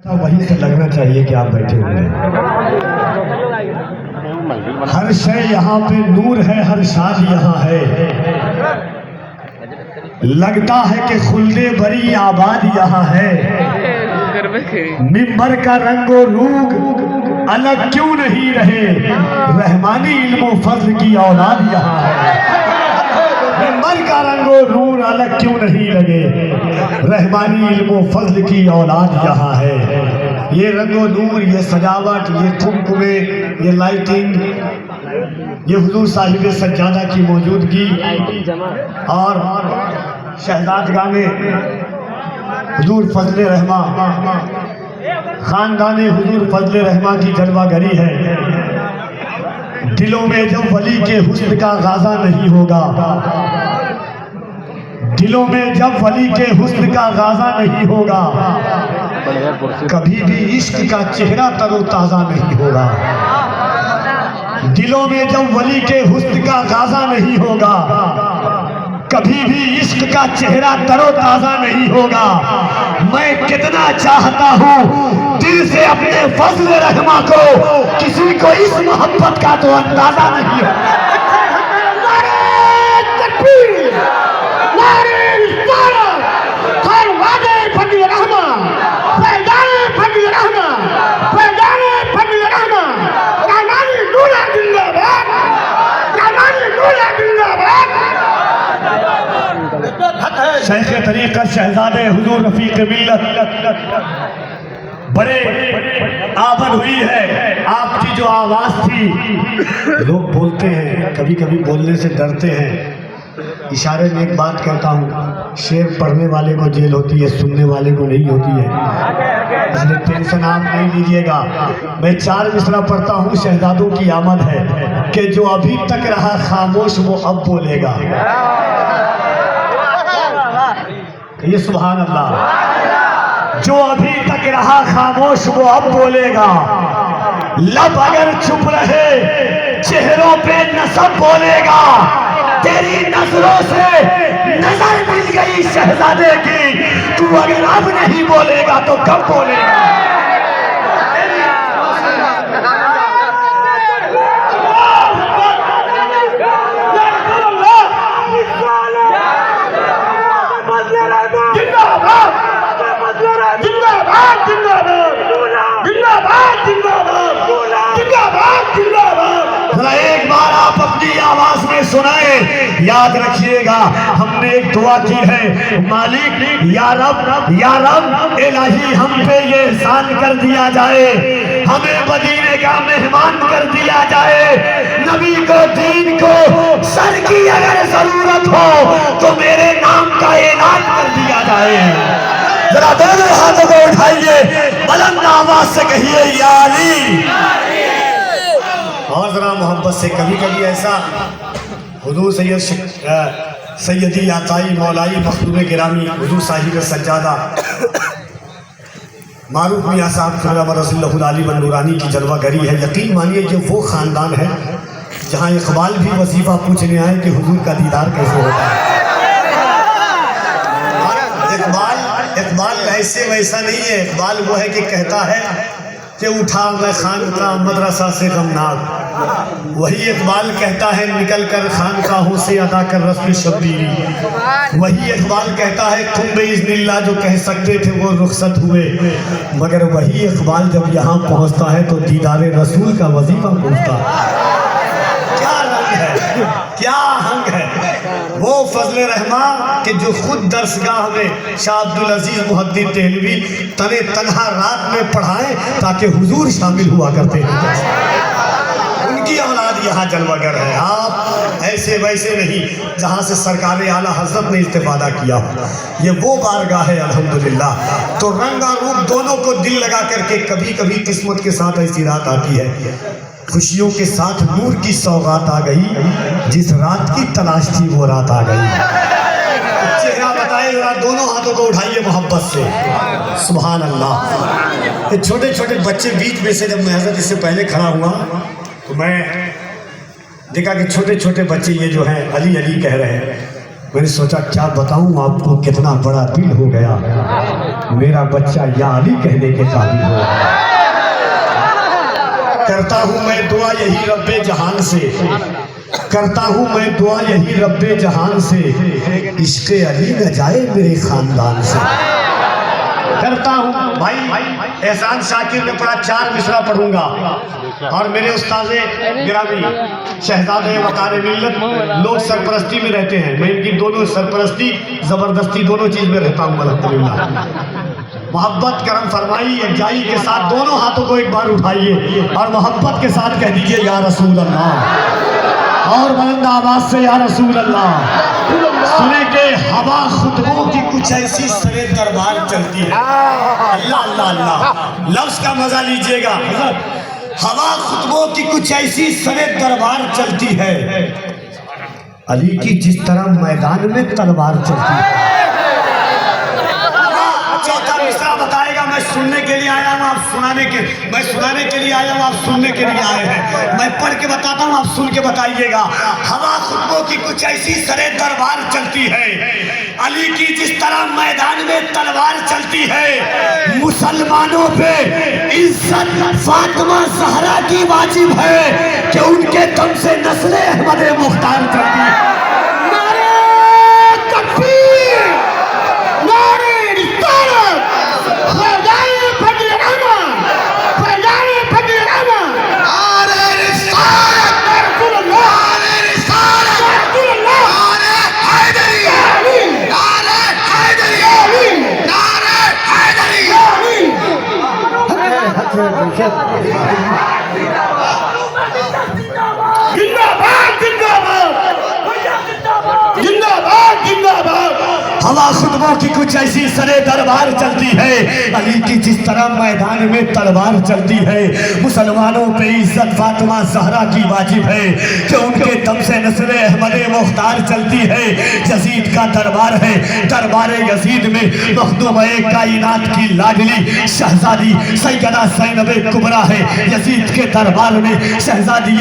वहीं से लगना चाहिए कि आप बैठे हुए हैं। हर शय यहाँ पे नूर है, हर शाद यहाँ है। लगता है कि खुल्दे बरी आबाद यहाँ है। मिंबर का रंगो रूग अलग क्यों नहीं रहे, रहमानी इल्मो फज़्ल की औलाद यहाँ है। मिंबर का रंगो रूग अलग क्यों नहीं लगे, रहमानी इल्मो फज़्ल की औलाद यहाँ है। ये रंगो नूर, ये सजावट, ये कुमकुमे, ये लाइटिंग, ये हुजूर साहिब सज्जादा की मौजूदगी और शहजादगाह में हुजूर फजले रहमा, खानदाने हुजूर फजले रहमा की जलवागरी है। दिलों में जब वली के हुस्न का गाजा नहीं होगा, दिलों में जब वली के हुस्न का गाजा नहीं होगा, कभी भी इश्क का चेहरा तरोताजा नहीं होगा। दिलों में जब वली के हुस्न का गाजा नहीं होगा, कभी भी इश्क का चेहरा तरोताजा नहीं होगा। मैं कितना चाहता हूँ दिल से अपने फजल रहमा को, किसी को इस मोहब्बत का तो अंदाजा नहीं होगा। शेख तरीक़त शहजादे हुजूर रफीक मिल्लत बड़े आबर हुई है। आपकी जो आवाज़ थी, लोग बोलते हैं कभी कभी बोलने से डरते हैं। इशारे में एक बात कहता हूँ, शेर पढ़ने वाले को जेल होती है, सुनने वाले को नहीं होती है। इसलिए टेंशन आप नहीं लीजिएगा। मैं 4 मिसरा पढ़ता हूँ, शहजादों की आमद है कि जो अभी तक रहा खामोश वो अब बोलेगा। ये सुभान अल्लाह। जो अभी तक रहा खामोश वो अब बोलेगा। लब अगर चुप रहे चेहरों पे नसब बोलेगा। तेरी नजरों से नजर मिल गई शहजादे की, तू अगर अब नहीं बोलेगा तो कब बोलेगा। एक बार आप अपनी आवाज में सुनाए। याद रखिएगा, हमने एक दुआ की है, मालिक या रब इलाही हम पे ये एहसान कर दिया जाए, हमें मदीने का मेहमान कर दिया जाए। नबी को, दीन को सर की अगर जरूरत हो तो मेरे नाम का ऐलान कर दिया जाए। जरा दोनों हाथों को उठाइए, बुलंद आवाज से कहिए या अली। और जरा मोहब्बत से कभी कभी ऐसा हुजूर सैयदी आताई मौलाई मखदूम गिरामी हुजूर साहिब सज्जादा मारूफ मियां साहब रज़ियल्लाहु अली नूरानी की जलवागरी है। यकीन मानिए जो वो ख़ानदान है जहाँ इकबाल भी वजीफ़ा पूछने आए कि हुजूर का दीदार कैसे होता है। इकबाल ऐसे वैसा नहीं है। इकबाल वो है कि कहता है कि उठा मैं खानका मदरसा से गमनाक। वही इकबाल कहता है निकल कर खानकाहों से अदा कर रस्म शब्बीरी। वही इकबाल कहता है तुम बेइज़्निल्लाह जो कह सकते थे वो रुखसत हुए। मगर वही इकबाल जब यहाँ पहुँचता है तो दीदार रसूल का वजीफा पूछता है। क्या रंग है, क्या हंग है वो फजले रहमा के जो खुद दरसगाह में शाह अब्दुल अजीज मुहद्दिस देहलवी तने तन्हा रात में पढ़ाएं ताकि हुजूर शामिल हुआ करते हैं। उनकी औलाद यहाँ जलवागर है। आप ऐसे वैसे नहीं जहाँ से सरकार आला हजरत ने इस्तेफादा किया। ये वो बारगाह है अल्हम्दुलिल्लाह। तो रंग और रूप दोनों को दिल लगा करके कभी कभी किस्मत के साथ ऐसी रात आती है, खुशियों के साथ नूर की सौगात आ गई। जिस रात की तलाश थी वो रात आ गई। चेहरा बताए जरा, दोनों हाथों को उठाइए मोहब्बत से। सुभान अल्लाह। छोटे छोटे बच्चे बीच में से जब मैं हजरत इससे पहले खड़ा हुआ तो मैं देखा कि छोटे छोटे बच्चे ये जो हैं अली अली कह रहे हैं। मैंने सोचा क्या बताऊं आपको, कितना बड़ा दिल हो गया। मेरा बच्चा या अली कहने के काबिल हो। करता हूँ मैं दुआ यही रब्बे जहान से, करता हूँ मैं दुआ यही रब्बे जहान से, इश्क़े अली न जाए मेरे खानदान से। करता हूँ भाई एहसान शाकिर ने पढ़ा 4 मिसरा पढ़ूंगा, और मेरे उस्ताद गिरामी शहजादे वकार मिल्लत लोग सरपरस्ती में रहते हैं, मैं इनकी दोनों सरपरस्ती ज़बरदस्ती दोनों चीज़ में रहता हूँ अल्हम्दुलिल्लाह। मोहब्बत करम फरमाई यकजाई के साथ दोनों हाथों को एक बार उठाइए और मोहब्बत के साथ कह दीजिए या रसूल अल्लाह, और बुलंद आवाज से या रसूल अल्लाह। सुने के हवा खुतबों की कुछ ऐसी सरे दरबार चलती है, अल्लाह अल्लाह अल्लाह लफ्ज का मजा लीजिएगा। हवा खुतबों की कुछ ऐसी सरे दरबार चलती है, अली की जिस तरह मैदान में तलवार चलती है। चौथा मिसरा बताएगा, मैं सुनने के लिए आया हूँ, आप सुनाने के, मैं सुनाने के लिए आया हूँ, आप सुनने के लिए आए हैं। मैं पढ़ के बताता हूँ, आप सुन के बताइएगा। हवा खुतबों की कुछ ऐसी सरे दरबार चलती है, अली की जिस तरह मैदान में तलवार चलती है। मुसलमानों पे इज्जत फातिमा ज़हरा की वाजिब है कि उनके दम से नस्ले अहमद मुख्तार चलती है। हवा खुतबों की कुछ ऐसी सरे दरबार चलती है, अली की जिस तरह मैदान में तलवार चलती है। मुसलमानों पे इज्जत फातिमा ज़हरा की वाजिब है कि उनके दम से नस्ले अहमद मुख्तार चलती है। यजीद का दरबार है, दरबार यजीद में मखदूम-ए कायनात की लाडली शहजादी सैयदा ज़ैनब कुबरा है। यजीद के दरबार में शहजादी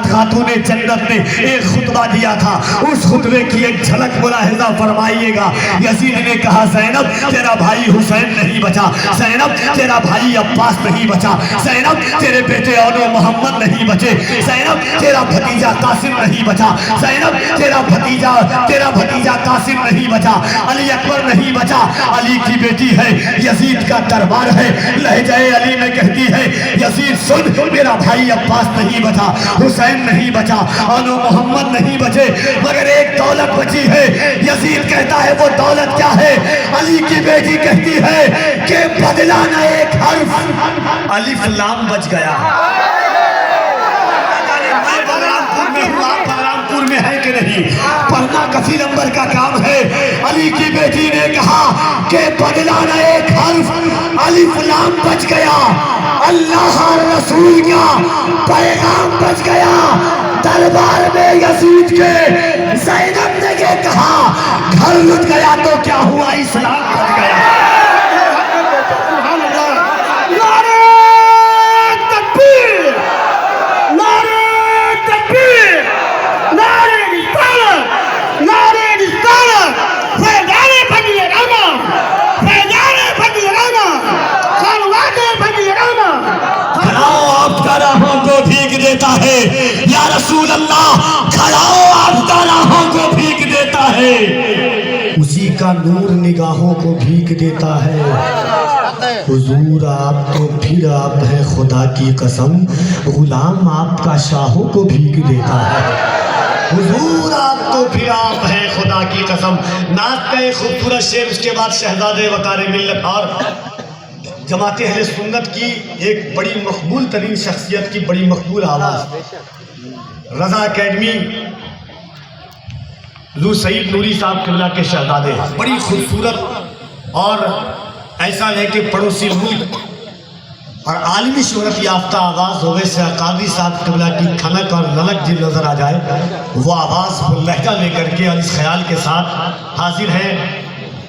खातून जन्नत ने एक खुतबा दिया था, उस खुतबे की एक झलक मुलाहिजा फरमाइएगा। यजीद ने कहा, ज़ैनब तेरा भाई हुसैन नहीं बचा, ज़ैनब तेरा भाई अब्बास नहीं बचा, ज़ैनब तेरे बेटे और मोहम्मद नहीं बचे, ज़ैनब तेरा भतीजा कासिम नहीं बचा, ज़ैनब तेरा भतीजा कासिम नहीं बचा, अली अकबर नहीं बचा, अली की बेटी है। यजीद का दरबार है, लहजाए अली में कहती है, यजीद सुन, मेरा भाई अब्बास नहीं बचा, हुसैन नहीं बचा और मोहम्मद नहीं बचे, मगर एक दौलत बची है। यजीद कहता है वो दौलत क्या है? अली की बेटी कहती है कि बदला ना एक हर्फ, अलिफ लाम बच गया। मैं बलरामपुर में हूँ, आप बलरामपुर में है कि नहीं? पढ़ना कफी नंबर का काम है। अली की बेटी ने कहा कि बदला ना एक हर्फ, अलिफ लाम बच गया, अल्लाह रसूल का पैगाम बच गया। दरबार में यजीद के ज़ैनब ने के कहा, घर लुट गया तो क्या हुआ, इस्लाम बच गया। नारे तकबीर, नारे तकबीर, नारे रिसालत, नारे रिसालत, फैज़ाने फज़ल रहमा, फैज़ाने फज़ल रहमा, खलवाते फज़ल रहमा। खड़ाओ आपका राहों को भीग देता है, या रसूल अल्लाह, खड़ाओ आपका राहों को भीग देता है, उसी का नूर निगाहों को भीग देता है। हुजूर आप तो फिर आप है, खुदा की कसम, गुलाम आपका शाहों को भीग देता है। हुजूर आप तो फिर आप है, खुदा की कसम। नात का एक खूबसूरत शेर, उसके बाद शहजादे वकार मिल्लत और जमात अहले सुन्नत की एक बड़ी मकबूल तरीन शख्सियत की बड़ी मकबूल आवाज़, रज़ा अकेडमी लू सईद नूरी साहब किबला के शहजादे, बड़ी खूबसूरत और ऐसा है कि पड़ोसी मुल्क और आलमी शोहरत याफ्ता आवाज़ होवे से कादी साहब किबला की खनक और ललक जिन नज़र आ जाए, वो आवाज़ वो लहजा लेकर के और इस ख्याल के साथ हाजिर है।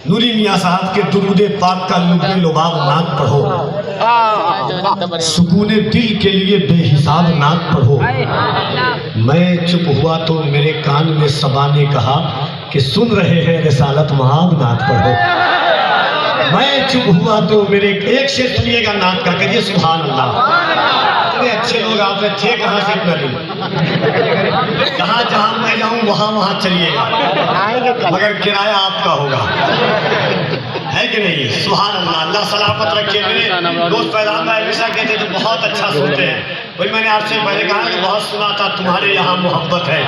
नूरी मियाँ साहब के दुरूदे पाक का लुब्बे लुबाब नात पढ़ो, सुकूने दिल के लिए बेहिसाब नात पढ़ो। मैं चुप हुआ तो मेरे कान में सबा ने कहा कि सुन रहे हैं रिसालत महाब नात पढ़ो। मैं चुप हुआ तो मेरे एक शेर सुनिएगा नात का, करिए सुभान अल्लाह। इतने अच्छे लोग आप में थे कहाँ से इतना दिन, जहाँ जहाँ मैं जाऊँ वहाँ वहाँ चलिएगा, मगर किराया आपका होगा, है कि नहीं? सुभान अल्लाह। अल्लाह सलामत रखे। मेरे दोस्त पैदान में हमेशा कहते थे बहुत अच्छा सुनते हैं, वही मैंने आपसे पहले कहा कि बहुत सुना था तुम्हारे यहाँ मोहब्बत है,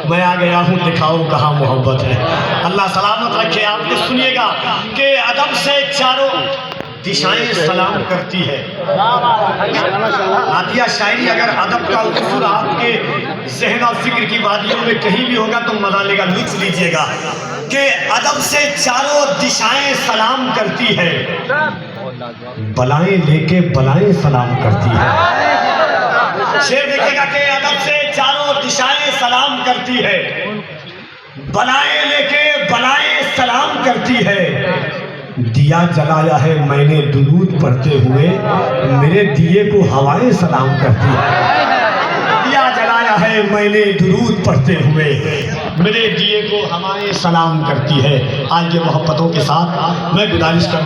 मैं आ गया हूँ दिखाओ कहाँ मोहब्बत है। अल्लाह सलामत रखे। आपको सुनिएगा कि अदब से चारों दिशाएं सलाम करती है। नातिया शायरी अगर अदब का उसूल आपके ज़हन और फिक्र की वादियों में कहीं भी होगा तो मजा लेगा, लुत्फ लीजिएगा कि अदब से चारों दिशाएं सलाम करती है, बलाएं लेके बलाएं सलाम करती है। शेर देखिएगा कि अदब से चारों दिशाएं सलाम करती है, बलाएं लेके बलाएं सलाम करती है। दिया जलाया है मैंने दुरूद पढ़ते हुए, मेरे दिए को हवाएं सलाम करती है। दिया जलाया है मैंने दुरूद पढ़ते हुए, मेरे दिए को हवाएं सलाम करती है। आज के मोहब्बतों के साथ मैं गुजारिश कर